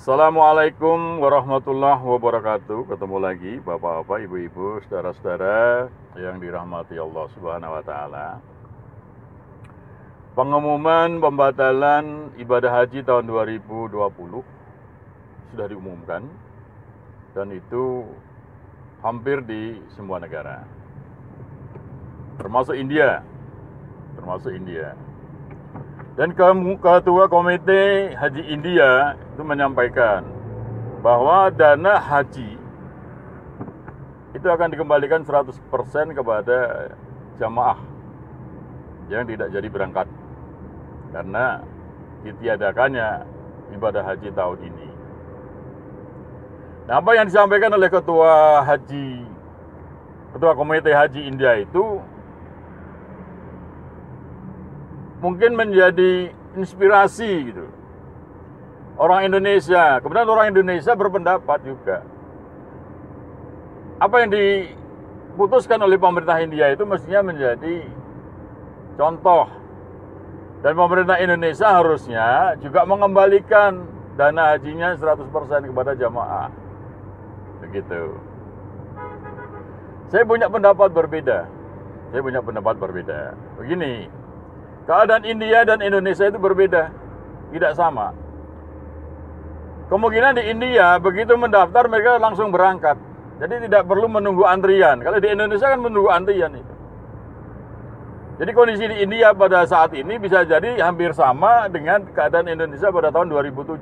Assalamualaikum warahmatullahi wabarakatuh. Ketemu lagi Bapak-bapak, Ibu-ibu, saudara-saudara yang dirahmati Allah Subhanahu wa taala. Pengumuman pembatalan ibadah haji tahun 2020 sudah diumumkan dan itu hampir di semua negara. Termasuk India. Dan Ketua Komite Haji India itu menyampaikan bahwa dana haji itu akan dikembalikan 100% kepada jamaah yang tidak jadi berangkat karena ditiadakannya ibadah haji tahun ini. Nah, apa yang disampaikan oleh Ketua Komite Haji India itu mungkin menjadi inspirasi gitu. Orang Indonesia, kemudian orang Indonesia berpendapat juga. Apa yang diputuskan oleh pemerintah India itu mestinya menjadi contoh. Dan pemerintah Indonesia harusnya juga mengembalikan dana hajinya 100% kepada jamaah. Begitu. Saya punya pendapat berbeda. Begini, keadaan India dan Indonesia itu berbeda, tidak sama. Kemungkinan di India begitu mendaftar mereka langsung berangkat, jadi tidak perlu menunggu antrian. Kalau di Indonesia kan menunggu antrian itu. Jadi kondisi di India pada saat ini bisa jadi hampir sama dengan keadaan Indonesia pada tahun 2007.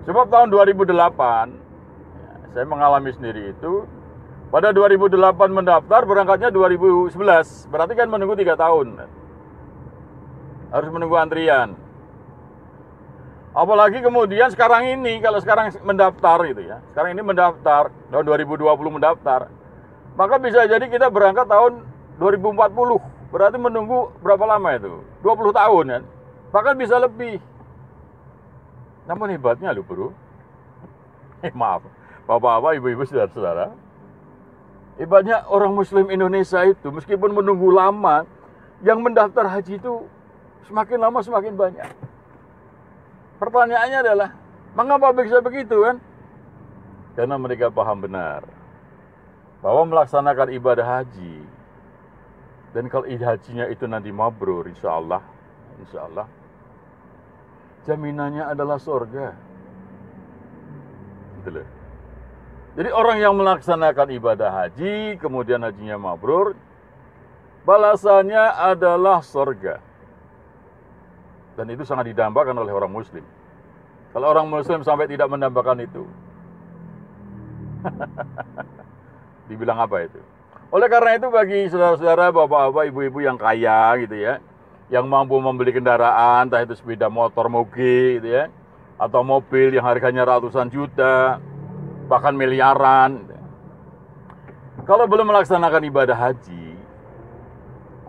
Sebab tahun 2008, saya mengalami sendiri itu. Pada 2008 mendaftar, berangkatnya 2011, berarti kan menunggu 3 tahun. Harus menunggu antrian. Apalagi kemudian sekarang ini, kalau sekarang mendaftar gitu ya. Sekarang ini mendaftar, tahun 2020 mendaftar. Maka bisa jadi kita berangkat tahun 2040. Berarti menunggu berapa lama itu? 20 tahun kan? Bahkan bisa lebih. Namun hebatnya loh bro. Maaf, bapak-bapak, ibu-ibu, saudara-saudara. Hebatnya orang Muslim Indonesia itu, meskipun menunggu lama, yang mendaftar haji itu semakin lama semakin banyak. Pertanyaannya adalah, mengapa bisa begitu kan? Karena mereka paham benar bahwa melaksanakan ibadah haji, dan kalau hajinya itu nanti mabrur, insya Allah, jaminannya adalah surga. Gitu loh. Jadi orang yang melaksanakan ibadah haji, kemudian hajinya mabrur, balasannya adalah surga. Dan itu sangat didambakan oleh orang Muslim. Kalau orang Muslim sampai tidak mendambakan itu, dibilang apa itu? Oleh karena itu bagi saudara-saudara, bapak-bapak, ibu-ibu yang kaya gitu ya, yang mampu membeli kendaraan, entah itu sepeda motor moge gitu ya, atau mobil yang harganya ratusan juta, bahkan miliaran. Kalau belum melaksanakan ibadah haji,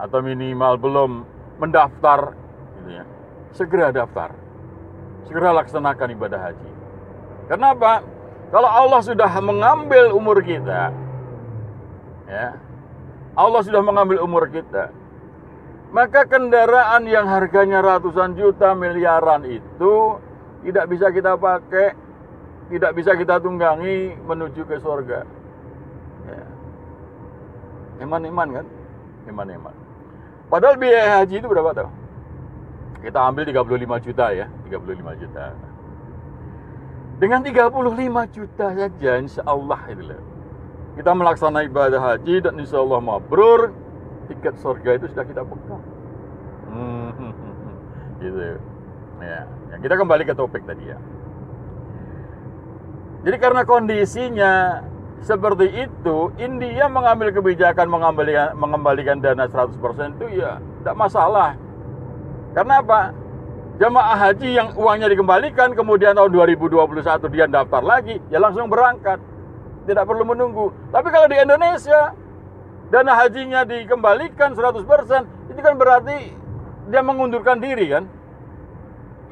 atau minimal belum mendaftar gitu ya, segera daftar, segera laksanakan ibadah haji. Kenapa? Kalau Allah sudah mengambil umur kita, ya, Allah sudah mengambil umur kita, maka kendaraan yang harganya ratusan juta, miliaran itu tidak bisa kita pakai, tidak bisa kita tunggangi menuju ke surga. Ya. Iman-iman kan? Iman-iman. Padahal biaya haji itu berapa tahu? Kita ambil 35 juta ya, 35 juta. Dengan 35 juta saja insya Allah itulah, kita melaksanakan ibadah haji dan insya Allah mabrur, tiket surga itu sudah kita pegang. Gitu ya. Kita kembali ke topik tadi ya. Jadi karena kondisinya seperti itu, India mengambil kebijakan mengembalikan dana 100% itu ya tidak masalah. Karena apa? Jamaah haji yang uangnya dikembalikan, kemudian tahun 2021 dia daftar lagi, ya langsung berangkat. Tidak perlu menunggu. Tapi kalau di Indonesia, dana hajinya dikembalikan 100%, itu kan berarti dia mengundurkan diri kan?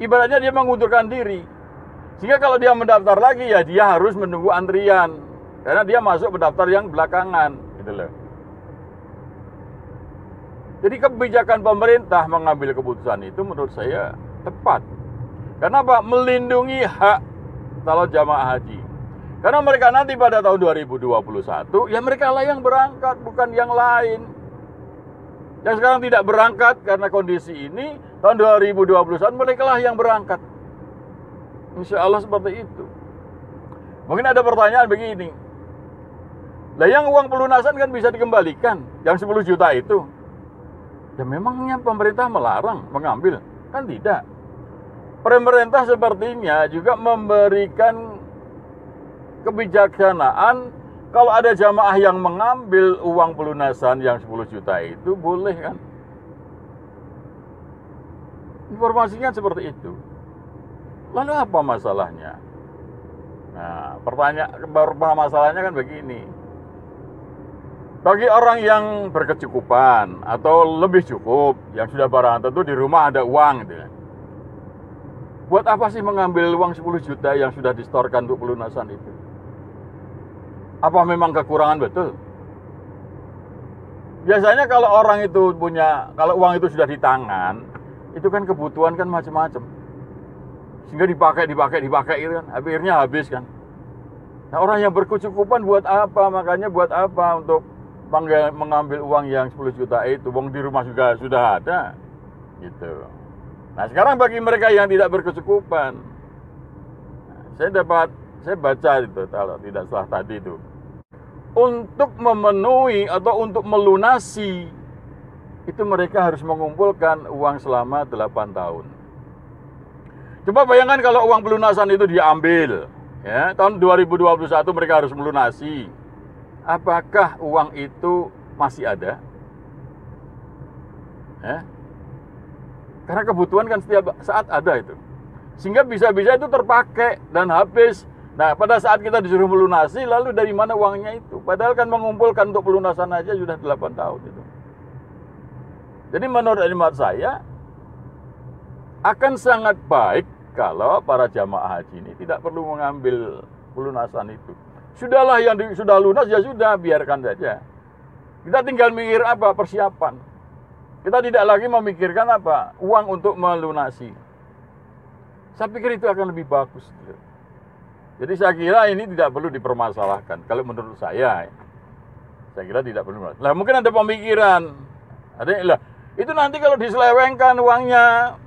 Ibaratnya dia mengundurkan diri. Sehingga kalau dia mendaftar lagi, ya dia harus menunggu antrian. Karena dia masuk pendaftar yang belakangan. Gitu loh. Jadi kebijakan pemerintah mengambil keputusan itu menurut saya tepat. Karena apa? Melindungi hak calon jamaah haji. Karena mereka nanti pada tahun 2021, ya mereka lah yang berangkat, bukan yang lain. Yang sekarang tidak berangkat karena kondisi ini, tahun 2021 mereka lah yang berangkat. Insya Allah seperti itu. Mungkin ada pertanyaan begini. Lah yang uang pelunasan kan bisa dikembalikan, yang 10 juta itu. Ya memangnya pemerintah melarang mengambil? Kan tidak. Pemerintah sepertinya juga memberikan kebijaksanaan kalau ada jamaah yang mengambil uang pelunasan yang 10 juta itu boleh kan? Informasinya seperti itu. Lalu apa masalahnya? Nah, masalahnya kan begini. Bagi orang yang berkecukupan atau lebih cukup, yang sudah barang tentu di rumah ada uang gitu. Buat apa sih mengambil uang 10 juta yang sudah distorkan untuk pelunasan itu? Apa memang kekurangan betul? Biasanya kalau orang itu kalau uang itu sudah di tangan, itu kan kebutuhan kan macam-macam. Sehingga dipakai itu kan, akhirnya habis kan. Nah, orang yang berkecukupan buat apa? Makanya buat apa untuk mengambil uang yang 10 juta itu? Uang di rumah juga sudah ada. Gitu. Nah, sekarang bagi mereka yang tidak berkecukupan, saya baca itu, kalau tidak salah tadi itu, untuk memenuhi atau untuk melunasi itu mereka harus mengumpulkan uang selama 8 tahun. Coba bayangkan kalau uang pelunasan itu diambil, ya, tahun 2021 mereka harus melunasi. Apakah uang itu masih ada? Ya? Karena kebutuhan kan setiap saat ada itu. Sehingga bisa-bisa itu terpakai dan habis. Nah, pada saat kita disuruh melunasi, lalu dari mana uangnya itu? Padahal kan mengumpulkan untuk pelunasan aja sudah 8 tahun itu. Jadi menurut hemat saya, akan sangat baik kalau para jamaah haji ini tidak perlu mengambil pelunasan itu. Sudahlah, yang sudah lunas ya sudah, biarkan saja. Kita tinggal mikir apa? Persiapan. Kita tidak lagi memikirkan apa? Uang untuk melunasi. Saya pikir itu akan lebih bagus. Jadi saya kira ini tidak perlu dipermasalahkan. Kalau menurut saya kira tidak perlu. Lah mungkin ada pemikiran. Lah, itu nanti kalau diselewengkan uangnya,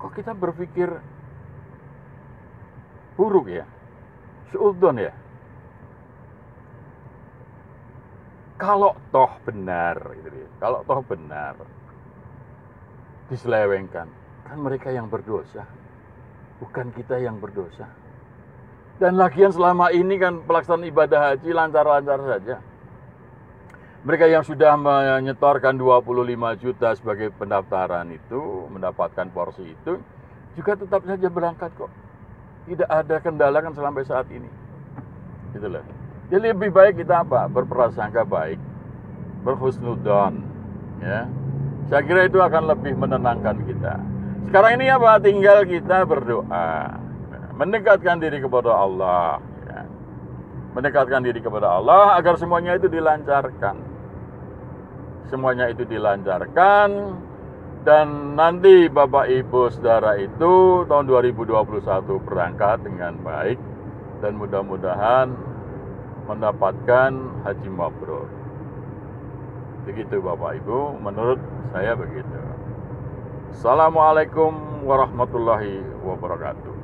kok kita berpikir buruk ya? Suudzon ya? Kalau toh benar, kalau toh benar diselewengkan, kan mereka yang berdosa, bukan kita yang berdosa. Dan lagian selama ini kan pelaksanaan ibadah haji lancar-lancar saja. Mereka yang sudah menyetorkan 25 juta sebagai pendaftaran itu, mendapatkan porsi itu, juga tetap saja berangkat kok. Tidak ada kendala kan sampai saat ini. Itulah. Jadi lebih baik kita apa? Berprasangka baik, berhusnudzon, ya. Saya kira itu akan lebih menenangkan kita. Sekarang ini apa? Tinggal kita berdoa, mendekatkan diri kepada Allah, ya. Mendekatkan diri kepada Allah agar semuanya itu dilancarkan. Semuanya itu dilancarkan, dan nanti Bapak Ibu Saudara itu tahun 2021 berangkat dengan baik dan mudah-mudahan mendapatkan haji mabrur. Begitu Bapak Ibu, menurut saya begitu. Assalamualaikum warahmatullahi wabarakatuh.